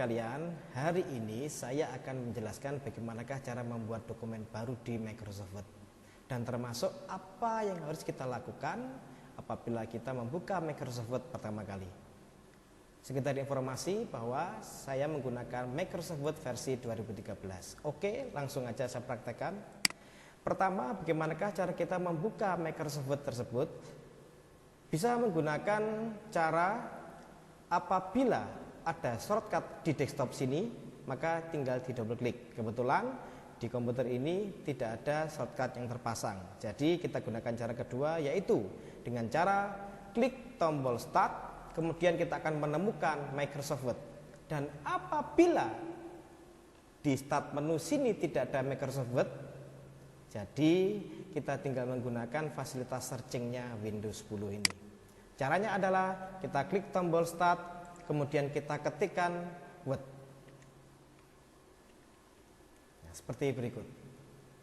sekalian, hari ini saya akan menjelaskan bagaimanakah cara membuat dokumen baru di Microsoft Word dan termasuk apa yang harus kita lakukan apabila kita membuka Microsoft Word pertama kali. Sekedar informasi bahwa saya menggunakan Microsoft Word versi 2013. Oke, langsung aja saya praktekkan. Pertama, bagaimanakah cara kita membuka Microsoft Word tersebut? Bisa menggunakan cara apabila ada shortcut di desktop sini, maka tinggal di double klik. Kebetulan di komputer ini tidak ada shortcut yang terpasang. Jadi kita gunakan cara kedua, yaitu dengan cara klik tombol Start, kemudian kita akan menemukan Microsoft Word. Dan apabila di Start menu sini tidak ada Microsoft Word, jadi kita tinggal menggunakan fasilitas searchingnya Windows 10 ini. Caranya adalah kita klik tombol Start, kemudian kita ketikkan Word. Nah, seperti berikut.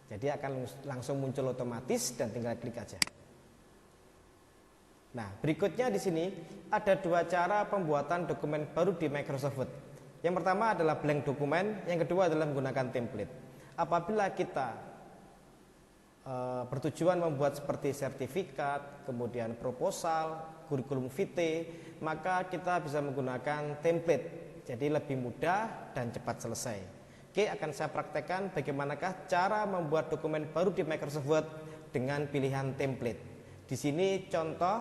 Jadi akan langsung muncul otomatis dan tinggal klik aja. Nah, berikutnya di sini ada dua cara pembuatan dokumen baru di Microsoft Word. Yang pertama adalah blank dokumen, yang kedua adalah menggunakan template. Apabila kita bertujuan membuat seperti sertifikat, kemudian proposal, kurikulum vitae, maka kita bisa menggunakan template. Jadi lebih mudah dan cepat selesai. Oke, akan saya praktekkan bagaimanakah cara membuat dokumen baru di Microsoft Word dengan pilihan template. Di sini contoh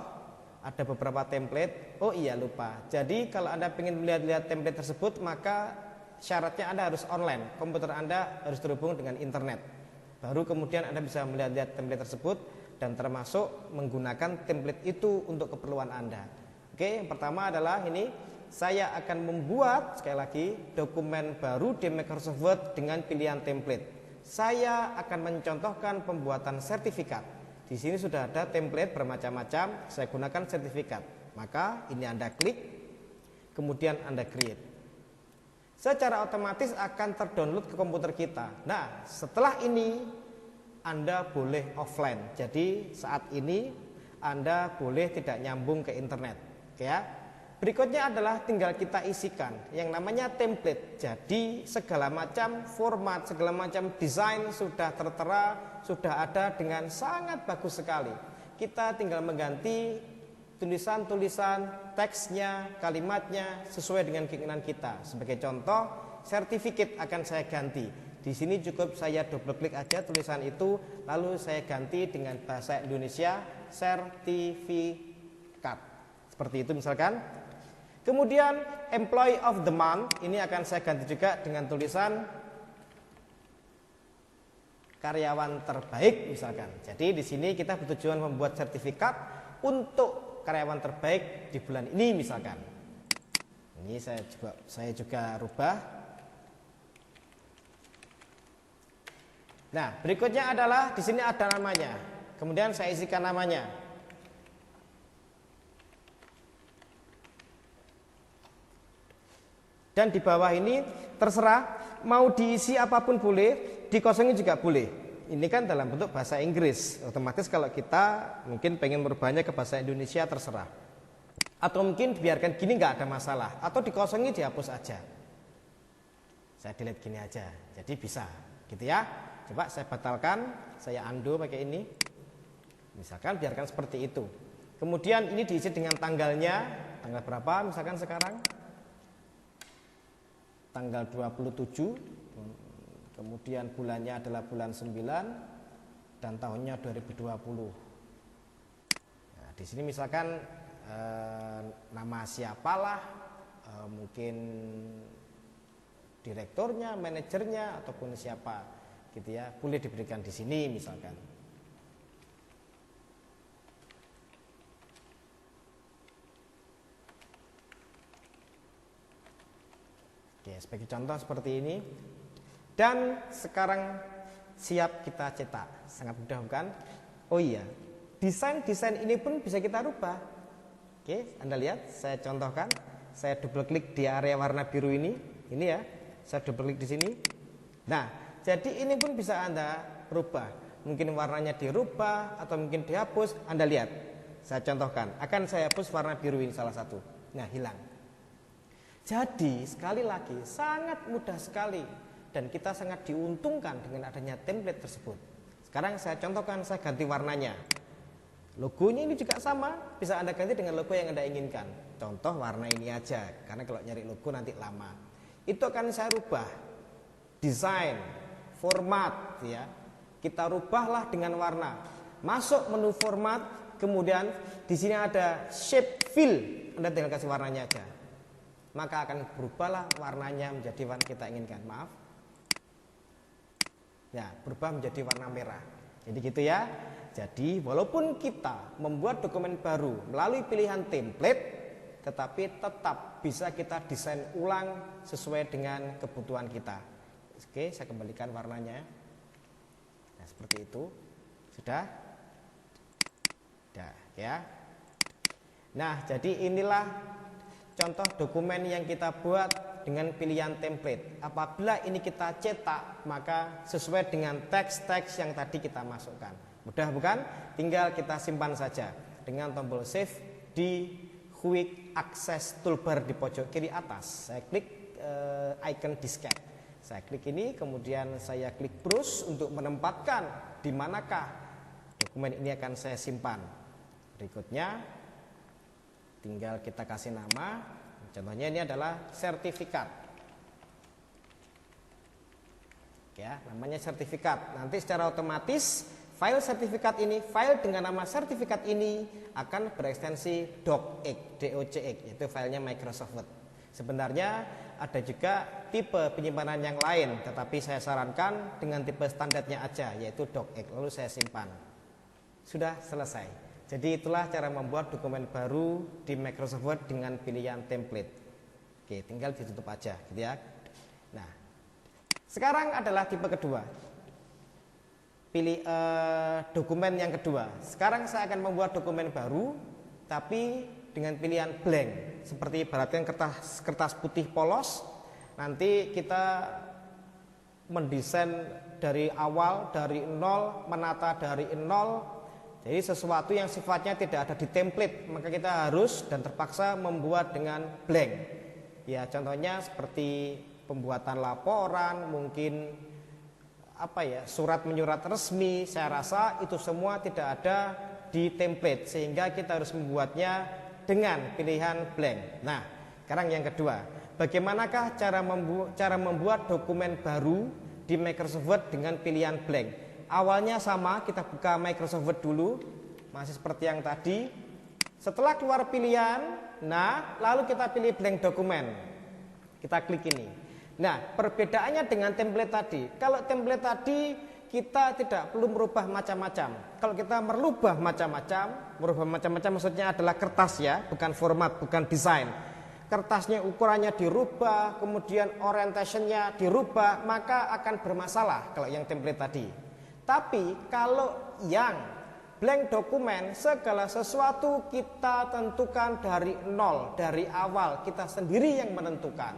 ada beberapa template. Oh iya, lupa. Jadi kalau Anda ingin melihat-lihat template tersebut, maka syaratnya Anda harus online. Komputer Anda harus terhubung dengan internet. Baru kemudian Anda bisa melihat-lihat template tersebut dan termasuk menggunakan template itu untuk keperluan Anda. Oke, yang pertama adalah ini, saya akan membuat sekali lagi dokumen baru di Microsoft Word dengan pilihan template. Saya akan mencontohkan pembuatan sertifikat. Di sini sudah ada template bermacam-macam, saya gunakan sertifikat. Maka ini Anda klik, kemudian Anda create. Secara otomatis akan terdownload ke komputer kita. Nah, setelah ini Anda boleh offline. Jadi saat ini Anda boleh tidak nyambung ke internet. Oke ya. Berikutnya adalah tinggal kita isikan yang namanya template. Jadi segala macam format, segala macam desain sudah tertera, sudah ada dengan sangat bagus sekali. Kita tinggal mengganti tulisan-tulisan, teksnya, kalimatnya sesuai dengan keinginan kita. Sebagai contoh, sertifikat akan saya ganti. Di sini cukup saya double klik aja tulisan itu, lalu saya ganti dengan bahasa Indonesia sertifikat. Seperti itu misalkan. Kemudian employee of the month ini akan saya ganti juga dengan tulisan karyawan terbaik misalkan. Jadi di sini kita bertujuan membuat sertifikat untuk karyawan terbaik di bulan ini misalkan. Ini saya juga rubah. Nah, berikutnya adalah di sini ada namanya. Kemudian saya isikan namanya. Dan di bawah ini terserah mau diisi apapun boleh, dikosongin juga boleh. Ini kan dalam bentuk bahasa Inggris. Otomatis kalau kita mungkin pengen merubahnya ke bahasa Indonesia terserah. Atau mungkin biarkan gini nggak ada masalah. Atau dikosongi dihapus aja. Saya delete gini aja. Jadi bisa gitu ya. Coba saya batalkan. Saya undo pakai ini. Misalkan biarkan seperti itu. Kemudian ini diisi dengan tanggalnya. Tanggal berapa misalkan sekarang? Tanggal 27. Kemudian bulannya adalah bulan 9 dan tahunnya 2020. Nah, di sini misalkan nama siapalah, mungkin direkturnya, manajernya ataupun siapa gitu ya, boleh diberikan di sini misalkan. Oke, sebagai contoh seperti ini. Dan sekarang siap kita cetak. Sangat mudah bukan? Oh iya, desain ini pun bisa kita rubah. Oke, Anda lihat, saya contohkan. Saya double klik di area warna biru ini ya. Saya double klik di sini. Nah, jadi ini pun bisa Anda rubah. Mungkin warnanya dirubah atau mungkin dihapus. Anda lihat, saya contohkan. Akan saya hapus warna biru ini salah satu. Nah, hilang. Jadi sekali lagi sangat mudah sekali dan kita sangat diuntungkan dengan adanya template tersebut. Sekarang saya contohkan, saya ganti warnanya. Logonya ini juga sama, bisa Anda ganti dengan logo yang Anda inginkan. Contoh warna ini aja, karena kalau nyari logo nanti lama. Itu akan saya rubah. Desain, format ya. Kita rubahlah dengan warna. Masuk menu format, kemudian di sini ada shape fill. Anda tinggal kasih warnanya aja. Maka akan berubahlah warnanya menjadi warna kita inginkan. Maaf. Ya, berubah menjadi warna merah. Jadi gitu ya. Jadi walaupun kita membuat dokumen baru melalui pilihan template, tetapi tetap bisa kita desain ulang sesuai dengan kebutuhan kita. Oke, saya kembalikan warnanya. Nah, seperti itu. Sudah? Sudah ya. Nah, jadi inilah contoh dokumen yang kita buat dengan pilihan template. Apabila ini kita cetak, maka sesuai dengan teks-teks yang tadi kita masukkan. Mudah bukan? Tinggal kita simpan saja dengan tombol save di quick access toolbar di pojok kiri atas. Saya klik icon disket. Saya klik ini, kemudian saya klik browse untuk menempatkan di manakah dokumen ini akan saya simpan. Berikutnya tinggal kita kasih nama. Contohnya ini adalah sertifikat. Ya, namanya sertifikat. Nanti secara otomatis file sertifikat ini, file dengan nama sertifikat ini akan berekstensi docx, yaitu filenya Microsoft Word. Sebenarnya ada juga tipe penyimpanan yang lain, tetapi saya sarankan dengan tipe standarnya aja, yaitu docx. Lalu saya simpan. Sudah selesai. Jadi itulah cara membuat dokumen baru di Microsoft Word dengan pilihan template. Oke, tinggal ditutup aja, gitu ya. Nah, sekarang adalah tipe kedua. Pilih dokumen yang kedua. Sekarang saya akan membuat dokumen baru, tapi dengan pilihan blank. Seperti ibaratkan kertas putih polos. Nanti kita mendesain dari awal, dari nol, menata dari nol. Jadi sesuatu yang sifatnya tidak ada di template, maka kita harus dan terpaksa membuat dengan blank. Ya, contohnya seperti pembuatan laporan, mungkin surat menyurat resmi. Saya rasa itu semua tidak ada di template, sehingga kita harus membuatnya dengan pilihan blank. Nah, sekarang yang kedua, bagaimanakah cara membuat dokumen baru di Microsoft Word dengan pilihan blank? Awalnya sama, kita buka Microsoft Word dulu, masih seperti yang tadi. Setelah keluar pilihan, nah lalu kita pilih blank dokumen. Kita klik ini. Nah, perbedaannya dengan template tadi. Kalau template tadi kita tidak perlu merubah macam-macam. Kalau kita merubah macam-macam maksudnya adalah kertas ya, bukan format, bukan desain. Kertasnya ukurannya dirubah, kemudian orientationnya dirubah, maka akan bermasalah kalau yang template tadi. Tapi kalau yang blank dokumen, segala sesuatu kita tentukan dari nol, dari awal, kita sendiri yang menentukan.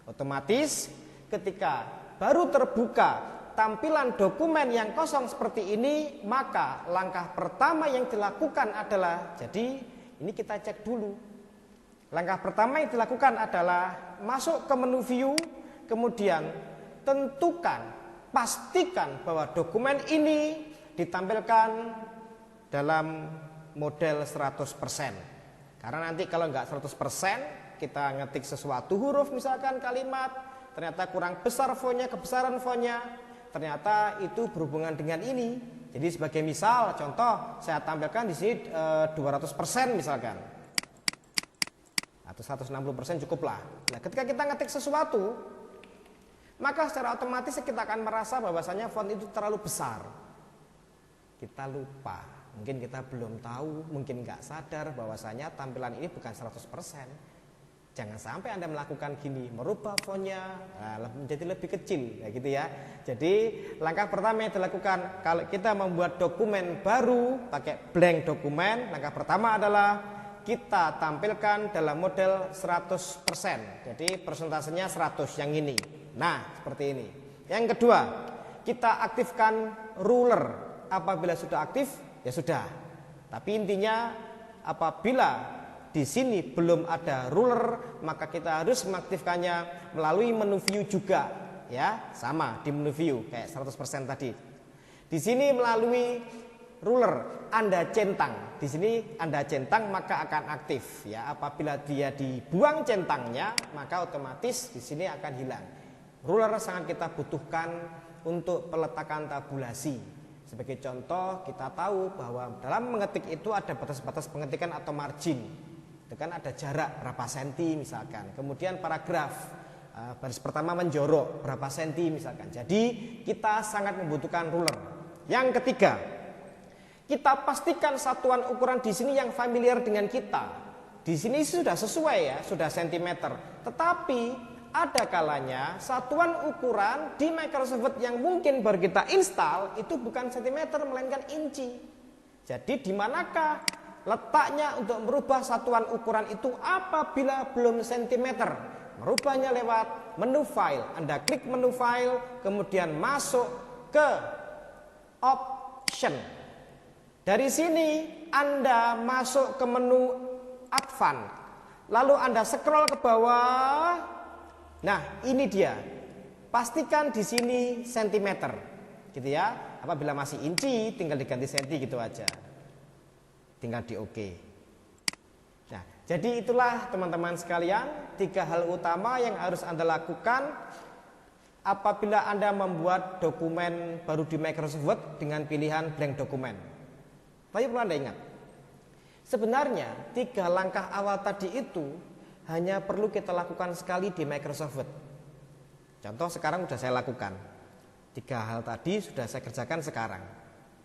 Otomatis ketika baru terbuka tampilan dokumen yang kosong seperti ini, maka langkah pertama yang dilakukan adalah, jadi ini kita cek dulu. Langkah pertama yang dilakukan adalah masuk ke menu view, kemudian tentukan, pastikan bahwa dokumen ini ditampilkan dalam model 100%. Karena nanti kalau nggak 100%, kita ngetik sesuatu huruf, misalkan kalimat, ternyata kurang besar fontnya, kebesaran fontnya, ternyata itu berhubungan dengan ini. Jadi sebagai misal, contoh, saya tampilkan di sini 200% misalkan, atau 160% cukuplah. Nah, ketika kita ngetik sesuatu, maka secara otomatis kita akan merasa bahwasanya font itu terlalu besar. Kita lupa, mungkin kita belum tahu, mungkin nggak sadar bahwasanya tampilan ini bukan 100%. Jangan sampai Anda melakukan gini, merubah fontnya menjadi lebih kecil, gitu ya. Jadi langkah pertama yang dilakukan kalau kita membuat dokumen baru pakai blank dokumen, langkah pertama adalah kita tampilkan dalam model 100%. Jadi persentasenya 100 yang ini. Nah, seperti ini. Yang kedua, kita aktifkan ruler. Apabila sudah aktif, ya sudah. Tapi intinya apabila di sini belum ada ruler, maka kita harus mengaktifkannya melalui menu view juga, ya, sama di menu view kayak 100% tadi. Di sini melalui ruler Anda centang. Di sini Anda centang maka akan aktif, ya. Apabila dia dibuang centangnya, maka otomatis di sini akan hilang. Ruler sangat kita butuhkan untuk peletakan tabulasi. Sebagai contoh, kita tahu bahwa dalam mengetik itu ada batas-batas pengetikan atau margin. Itu kan ada jarak berapa senti misalkan. Kemudian paragraf, baris pertama menjorok berapa senti misalkan. Jadi kita sangat membutuhkan ruler. Yang ketiga, kita pastikan satuan ukuran di sini yang familiar dengan kita. Di sini sudah sesuai, ya, sudah sentimeter. Tetapi ada kalanya satuan ukuran di Microsoft Word yang mungkin baru kita install itu bukan sentimeter melainkan inci. Jadi di manakah letaknya untuk merubah satuan ukuran itu apabila belum sentimeter? Merubahnya lewat menu file. Anda klik menu file, kemudian masuk ke option. Dari sini Anda masuk ke menu advance. Lalu Anda scroll ke bawah. Nah, ini dia. Pastikan di sini sentimeter, gitu ya. Apabila masih inci, tinggal diganti senti gitu aja. Tinggal di OK. Nah, jadi itulah teman-teman sekalian 3 hal utama yang harus Anda lakukan apabila Anda membuat dokumen baru di Microsoft Word dengan pilihan blank dokumen. Tapi perlu Anda ingat, sebenarnya 3 langkah awal tadi itu hanya perlu kita lakukan sekali di Microsoft Word. Contoh sekarang sudah saya lakukan. 3 hal tadi sudah saya kerjakan sekarang.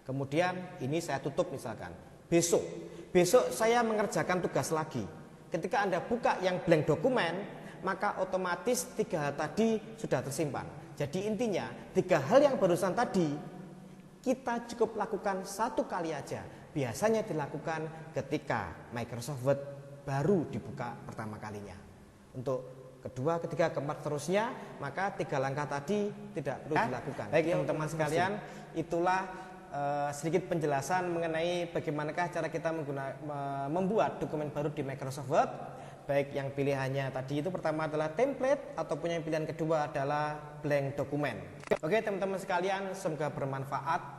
Kemudian ini saya tutup misalkan. Besok saya mengerjakan tugas lagi. Ketika Anda buka yang blank dokumen, maka otomatis 3 hal tadi sudah tersimpan. Jadi intinya 3 hal yang barusan tadi kita cukup lakukan 1 kali aja. Biasanya dilakukan ketika Microsoft Word baru dibuka pertama kalinya. Untuk kedua, ketiga, keempat terusnya, maka 3 langkah tadi tidak perlu dilakukan. Baik teman-teman sekalian, itulah sedikit penjelasan mengenai bagaimanakah cara kita membuat dokumen baru di Microsoft Word. Baik yang pilihannya tadi itu pertama adalah template ataupun yang pilihan kedua adalah blank dokumen. Oke teman-teman sekalian, semoga bermanfaat.